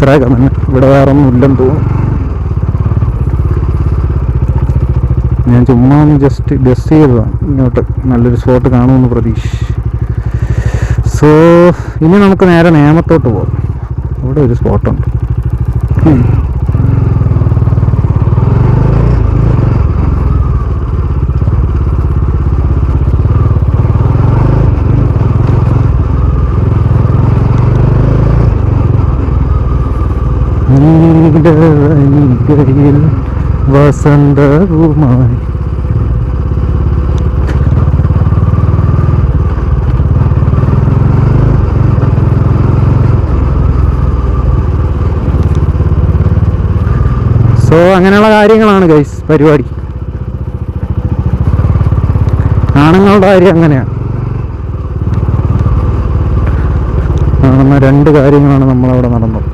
ഇത്രയൊക്കെ തന്നെ, ഇവിടെ വേറെ ഒന്നും ഇല്ലെന്ന് തോന്നുന്നു. ഞാൻ ചുമ്മാ ഒന്ന് ജസ്റ്റ് ഗസ് ചെയ്തതാണ് ഇങ്ങോട്ട് നല്ലൊരു സ്പോട്ട് കാണുമെന്ന് പ്രതീക്ഷിച്ച്. സോ ഇനി നമുക്ക് നേരെ നേമത്തോട്ട് പോകാം. അവിടെ ഒരു സ്പോട്ടുണ്ട്. വസന്തവുമായി സോ അങ്ങനെയുള്ള കാര്യങ്ങളാണ് ഗൈസ് പരിപാടി. ആണുങ്ങളുടെ കാര്യം അങ്ങനെയാണ്. കാണുന്ന രണ്ട് കാര്യങ്ങളാണ് നമ്മളവിടെ നടന്നത്.